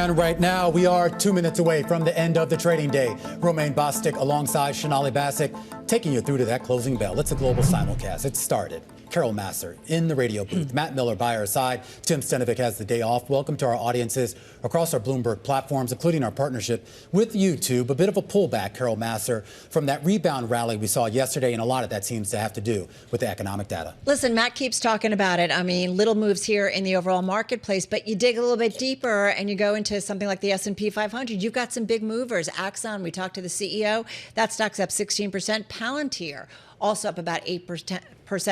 And right now, we are 2 minutes away from the end of the trading day. Romaine Bostick alongside Sonali Basak taking you through to that closing bell. It's a global simulcast. It started. Carol Massar in the radio booth. Matt Miller by our side. Tim Stenovec has the day off. Welcome to our audiences across our Bloomberg platforms, including our partnership with YouTube. A bit of a pullback, Carol Massar, from that rebound rally we saw yesterday, and a lot of that seems to have to do with the economic data. Listen, Matt keeps talking about it. I mean, little moves here in the overall marketplace, but you dig a little bit deeper and you go into something like the S&P 500. You've got some big movers. Axon, we talked to the CEO. That stock's up 16%. Palantir, also up about 8%.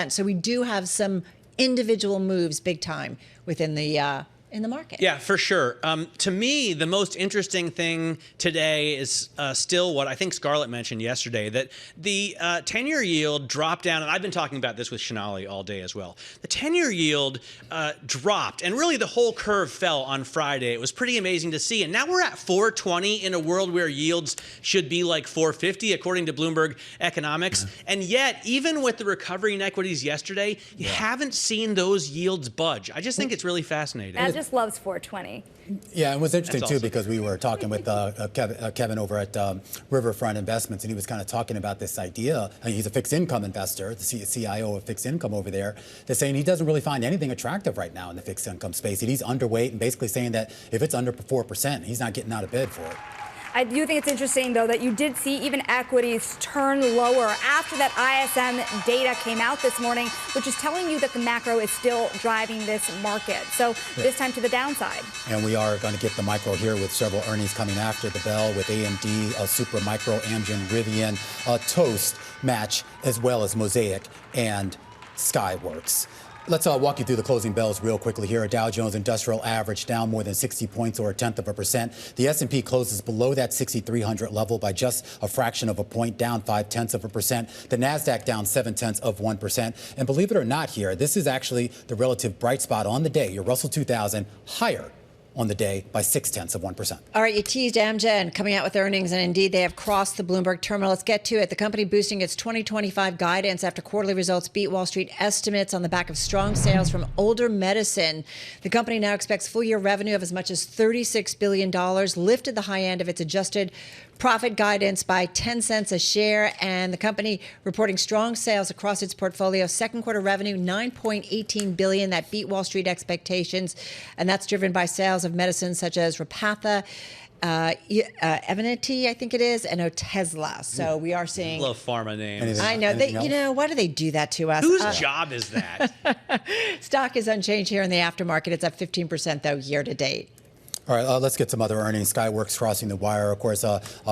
So we do have some individual moves big time within the in the market. Yeah, for sure. To me, the most interesting thing today is still what I think Scarlett mentioned yesterday, that the 10-year yield dropped down, and I've been talking about this with Sonali all day as well. The 10-year yield dropped, and really the whole curve fell on Friday. It was pretty amazing to see, and now we're at 420 in a world where yields should be like 450, according to Bloomberg Economics. And yet, even with the recovery in equities yesterday, you haven't seen those yields budge. I just think it's really fascinating. I just loves 420. Yeah, it was interesting, too, because we were talking with Kevin over at Riverfront Investments, and he was kind of talking about this idea. I mean, he's a fixed income investor, the CIO of fixed income over there. They're saying he doesn't really find anything attractive right now in the fixed income space. He's underweight and basically saying that if it's under 4%, he's not getting out of bed for it. I do think it's interesting, though, that you did see even equities turn lower after that ISM data came out this morning, which is telling you that the macro is still driving this market. So this time to the downside. And we are going to get the micro here with several earnings coming after the bell with AMD, Super Micro, Amgen, Rivian, Toast, Match, as well as Mosaic and Skyworks. Let's walk you through the closing bells real quickly here. A Dow Jones Industrial Average down more than 60 points or 0.1%. The S&P closes below that 6,300 level by just a fraction of a point, down 0.5%. The NASDAQ down 0.7%. And believe it or not here, this is actually the relative bright spot on the day. Your Russell 2000 higher on the day by 0.6%. All right, you teased Amgen coming out with earnings, and indeed they have crossed the Bloomberg terminal. Let's get to it. The company boosting its 2025 guidance after quarterly results beat Wall Street estimates on the back of strong sales from older medicine. The company now expects full-year revenue of as much as $36 billion, lifted the high end of its adjusted profit guidance by 10 cents a share, and the company reporting strong sales across its portfolio. Second quarter revenue, $9.18 billion. That beat Wall Street expectations, and that's driven by sales of medicines such as Repatha, Evenity, I think it is, and Otezla. So we are seeing... Love pharma names. I know. Why do they do that to us? Whose job is that? Stock is unchanged here in the aftermarket. It's up 15%, though, year to date. All right, let's get some other earnings. Skyworks crossing the wire, of course,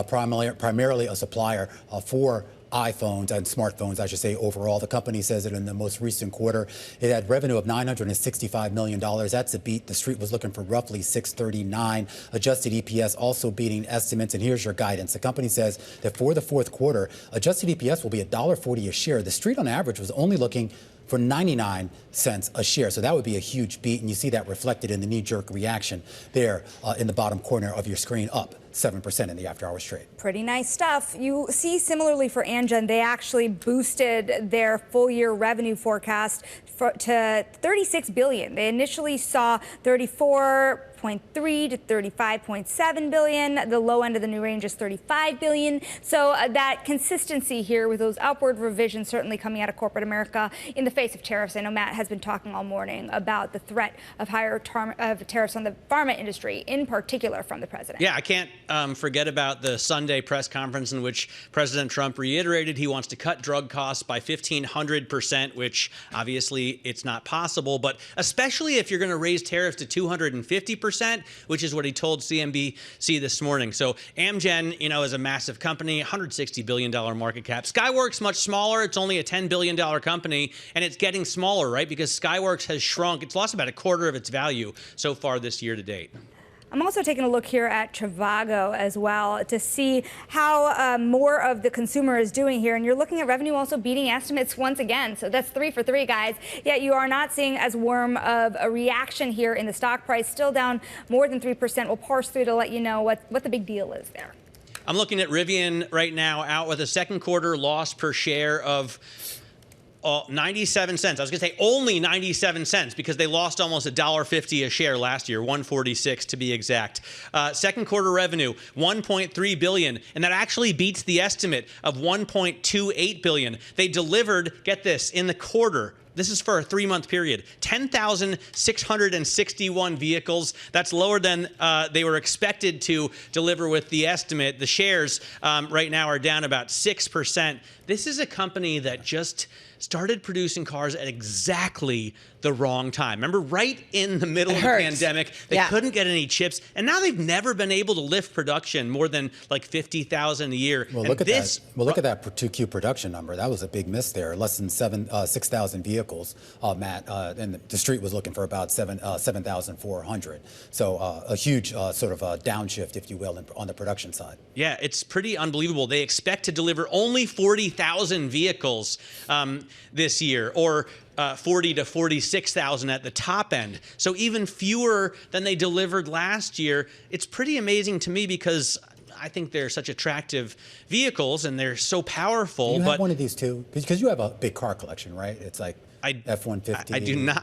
primarily a supplier for iPhones and smartphones, I should say, overall. The company says that in the most recent quarter, it had revenue of $965 million. That's a beat. The street was looking for roughly $639. Adjusted EPS also beating estimates. And here's your guidance. The company says that for the fourth quarter, adjusted EPS will be $1.40 a share. The street on average was only looking for 99 cents a share. So that would be a huge beat. And you see that reflected in the knee-jerk reaction there in the bottom corner of your screen, up 7% in the after-hours trade. Pretty nice stuff. You see similarly for Amgen, they actually boosted their full-year revenue forecast to $36 billion. They initially saw $34.3 to $35.7 billion. The low end of the new range is $35 billion. So that consistency here with those upward revisions certainly coming out of corporate America in the face of tariffs. I know Matt has been talking all morning about the threat of higher tariffs on the pharma industry, in particular from the president. Yeah, I can't forget about the Sunday press conference in which President Trump reiterated he wants to cut drug costs by 1,500%, which obviously it's not possible, but especially if you're going to raise tariffs to 250%, which is what he told CNBC this morning. So Amgen, is a massive company, $160 billion market cap. Skyworks, much smaller. It's only a $10 billion company, and it's getting smaller, right? Because Skyworks has shrunk. It's lost about a quarter of its value so far this year to date. I'm also taking a look here at Trivago as well to see how more of the consumer is doing here. And you're looking at revenue also beating estimates once again. So that's 3 for 3, guys. Yet you are not seeing as warm of a reaction here in the stock price, still down more than 3%. We'll parse through to let you know what the big deal is there. I'm looking at Rivian right now, out with a second quarter loss per share of 97 cents. I was going to say only 97 cents because they lost almost $1.50 a share last year, 146 to be exact. Second quarter revenue, $1.3 billion, and that actually beats the estimate of $1.28 billion. They delivered, get this, in the quarter. This is for a 3-month period. 10,661 vehicles. That's lower than they were expected to deliver with the estimate. The shares right now are down about 6%. This is a company that just started producing cars at exactly the wrong time. Remember, right in the middle of the pandemic, they couldn't get any chips, and now they've never been able to lift production more than like 50,000 a year. Well, look at that. Well, look at that 2Q production number. That was a big miss there. Less than 6,000 vehicles, Matt, and the street was looking for about 7,400. So a huge sort of downshift, if you will, on the production side. Yeah, it's pretty unbelievable. They expect to deliver only 40,000 vehicles this year, or 40 to 46,000 at the top end. So even fewer than they delivered last year. It's pretty amazing to me because I think they're such attractive vehicles and they're so powerful. You have one of these too, because you have a big car collection, right? It's like F-150.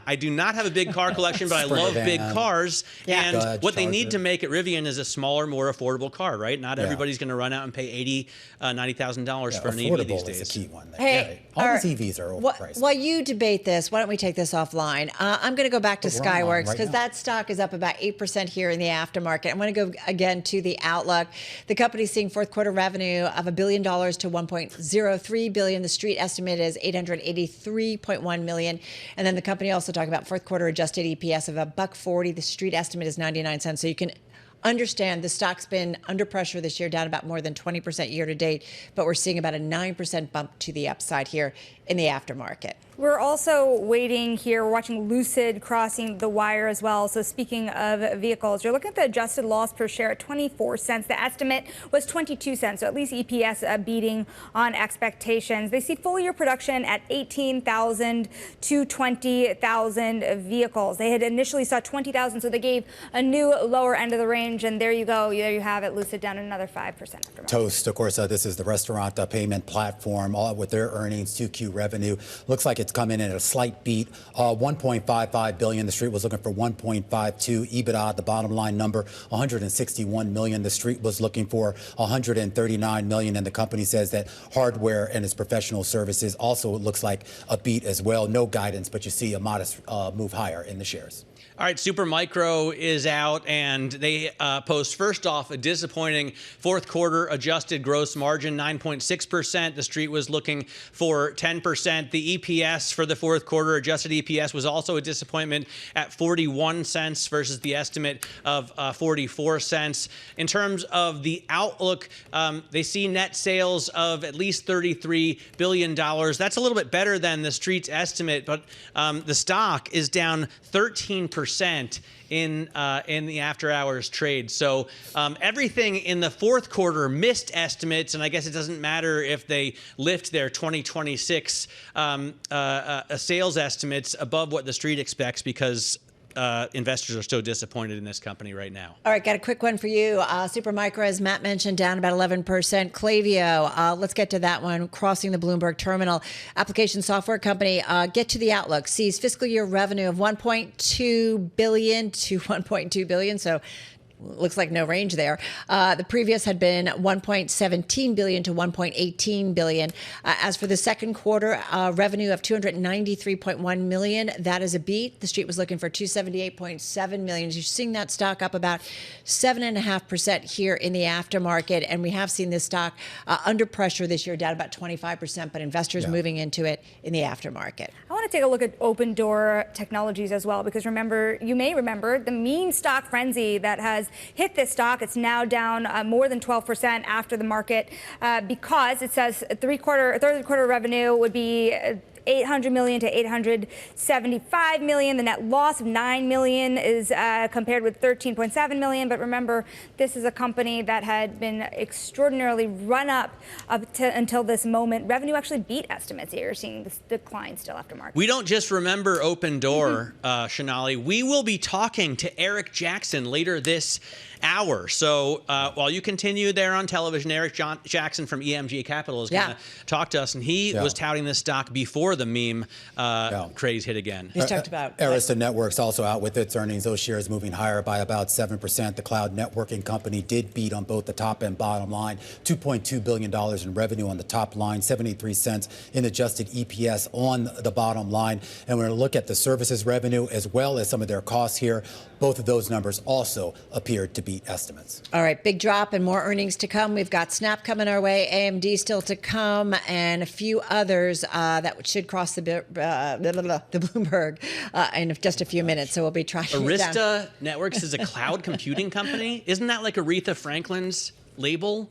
I do not have a big car collection, but I love big cars. Yeah. And Dodge, what they need to make at Rivian is a smaller, more affordable car, right? Not everybody's going to run out and pay $90,000 for an EV these days. Is a key one. Hey, all these EVs are overpriced. While you debate this, why don't we take this offline? I'm going to go back to Skyworks because that stock is up about 8% here in the aftermarket. I'm going to go again to the outlook. The company's seeing fourth quarter revenue of $1 billion to $1.03 billion. The street estimate is $883.1 million. And then the company also talked about fourth quarter adjusted EPS of $1.40. The street estimate is 99 cents. So you can understand the stock's been under pressure this year, down about more than 20% year to date, but we're seeing about a 9% bump to the upside here in the aftermarket. We're also waiting here. We're watching Lucid crossing the wire as well. So speaking of vehicles, you're looking at the adjusted loss per share at 24 cents. The estimate was 22 cents, so at least EPS beating on expectations. They see full year production at 18,000 to 20,000 vehicles. They had initially saw 20,000, so they gave a new lower end of the range. And there you go. There you have it. Lucid down another 5%. Toast, of course, this is the restaurant payment platform with their earnings, 2Q revenue. Looks like it's come in at a slight beat, $1.55 billion. The street was looking for $1.52. EBITDA, the bottom line number, $161 million. The street was looking for $139 million. And the company says that hardware and its professional services also looks like a beat as well. No guidance, but you see a modest move higher in the shares. All right, Supermicro is out, and they post, first off, a disappointing fourth quarter adjusted gross margin, 9.6%. The street was looking for 10%. The EPS for the fourth quarter, adjusted EPS, was also a disappointment at 41 cents versus the estimate of 44 cents. In terms of the outlook, they see net sales of at least $33 billion. That's a little bit better than the street's estimate, but the stock is down 13% in the after hours trade. So everything in the fourth quarter missed estimates, and I guess it doesn't matter if they lift their 2026 sales estimates above what the street expects because investors are so disappointed in this company right now. All right, got a quick one for you. Supermicro, as Matt mentioned, down about 11%. Klaviyo, let's get to that one, crossing the Bloomberg terminal. Application software company, get to the outlook, sees fiscal year revenue of $1.2 billion to $1.2 billion, so looks like no range there. The previous had been $1.17 billion to $1.18 billion. As for the second quarter, revenue of $293.1 million, that is a beat. The street was looking for $278.7 million. You're seeing that stock up about 7.5% here in the aftermarket, and we have seen this stock under pressure this year, down about 25%, but investors moving into it in the aftermarket. I want to take a look at Open Door Technologies as well, because you may remember the meme stock frenzy that has hit this stock. It's now down more than 12% after the market because it says third quarter revenue would be $800 million to $875 million. The net loss of $9 million is compared with $13.7 million. But remember, this is a company that had been extraordinarily run up to until this moment. Revenue actually beat estimates. You're seeing this decline still after market. We don't just remember Open Door, Shonali. We will be talking to Eric Jackson later this hour. So while you continue there on television, Eric Jackson from EMG Capital is going to talk to us. And he was touting this stock before before the meme craze hit again. He's talked about Arista Networks also out with its earnings. Those shares moving higher by about 7%. The cloud networking company did beat on both the top and bottom line. $2.2 billion in revenue on the top line, 73 cents in adjusted EPS on the bottom line. And we're going to look at the services revenue as well as some of their costs here. Both of those numbers also appeared to beat estimates. All right, big drop and more earnings to come. We've got Snap coming our way, AMD still to come, and a few others that should cross the Bloomberg in just a few minutes. So we'll be trying. Arista Networks is a cloud computing company. Isn't that like Aretha Franklin's label?